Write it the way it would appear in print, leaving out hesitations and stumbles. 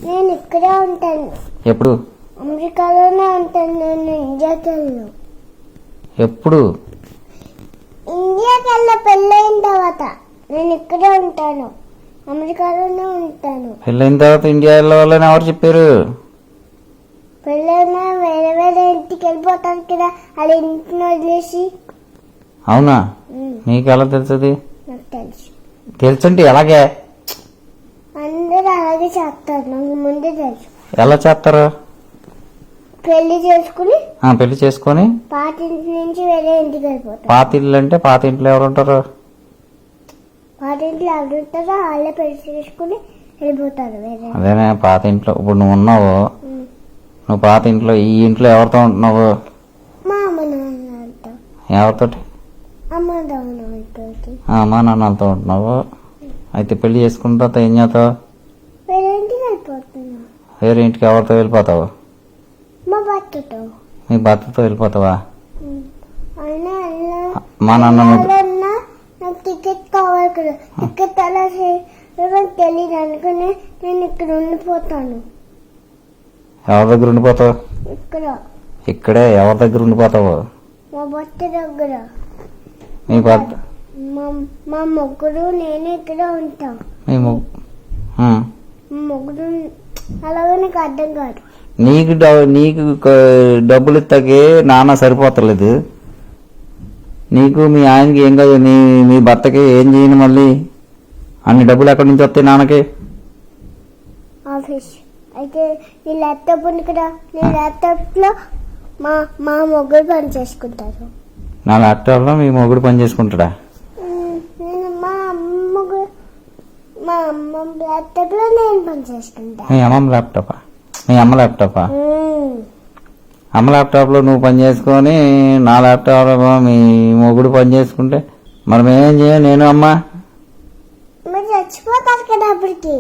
నేను ఇక్కడే ఉంటాను. ఎప్పుడు? అమెరికాలోనే ఉంటాను. నేను ఇండియాకి వెళ్ళను. ఎప్పుడు? ఇండియాకి వెళ్ళ పెళ్ళైన తర్వాత నేను ఇక్కడే ఉంటాను. అమెరికాలోనే ఉంటాను. పెళ్ళైన తర్వాత ఇండియా వెళ్ళవాలని ఎవరు చెప్పారు? పెళ్ళైనా వేరే వేరే ఇంటికి వెళ్ళిపోతాను కదా, అలా ఇంటిని వదిలేసి. అవునా? నీకు ఎలా తెలుస్తుంది? నాకు తెలుసు. తెలుసంటే ఎలాగే? అందరూ అలాగే చేస్తారు, నాకు ముందే తెలుసు. ఎలా చేస్తారు? పెళ్లి చేసుకుని పెళ్లి చేసుకొని పాత ఇంటి నుంచి వేరే ఇంటికి వెళ్ళిపోతారు. పాత ఇల్లు అంటే పాత ఇంట్లో ఎవరు ఉంటారు? పాత ఇంట్లో ఎవరు ఉంటారో వాళ్ళే పెళ్లి చేసుకుని వెళ్ళిపోతారు వేరే. అదేనే పాత ఇంట్లో. ఇప్పుడు నువ్వు ఉన్నావు, నువ్వు పాత ఇంట్లో, ఈ ఇంట్లో ఎవరితో ఉంటున్నావు? మా అమ్మ నాన్నతో. ఎవరితోటి? అమ్మ నాన్నతో. అమ్మా నాన్నలతో ఉంటున్నావు. అయితే పెళ్లి చేసుకున్న తర్వాత ఏం చేస్తావు? వేరే ఇంటికి వెళ్ళిపోతున్నా. వేరే ఇంటికి ఎవరితో వెళ్ళిపోతావు? మా భర్తతో. మీ భర్తతో వెళ్ళిపోతావా? అయినా మా నాన్న నాకు టికెట్ కావాలి కదా, టికెట్ అలా చేయడం తెలియదు అనుకుని నేను ఇక్కడ ఉండిపోతాను. ఎవరి దగ్గర ఉండిపోతావు? ఇక్కడ. ఇక్కడే ఎవరి దగ్గర ఉండిపోతావు? మా భర్త దగ్గర. మీ భర్త? మా ముగ్గురు నేను ఇక్కడ ఉంటాం. మీ ముగ్గురు అలాగే నాకు అర్థం కాదు. నీకు డబ్బులు ఇస్తాకే నాన్న సరిపోతలేదు. నీకు మీ ఆయనకి ఏం కాదు, మీ భర్తకి ఏం చేయను మళ్ళీ? అన్ని డబ్బులు ఎక్కడి నుంచి వస్తాయి నాన్నకి? ఆఫీస్ అయితే నీ ల్యాప్టాప్ ఉంది కదా, నీ ల్యాప్టాప్ లో మా ముగ్గురు పని చేసుకుంటారు. నా ల్యాప్టాప్ లో మీ మొగుడు పని చేసుకుంటాడా? మా అమ్మ ల్యాప్టాప్ లో నేను పని చేసుకుంటా. మీ అమ్మ ల్యాప్టాపా? మీ అమ్మ ల్యాప్టాపా? అమ్మ ల్యాప్టాప్ లో నువ్వు పని చేసుకొని నా ల్యాప్టాప్ లో మీ మొగుడు పని చేసుకుంటే మరి మేమేం చేయం? నేను అమ్మ మీరు చచ్చిపోతారు కదా అప్పటికి.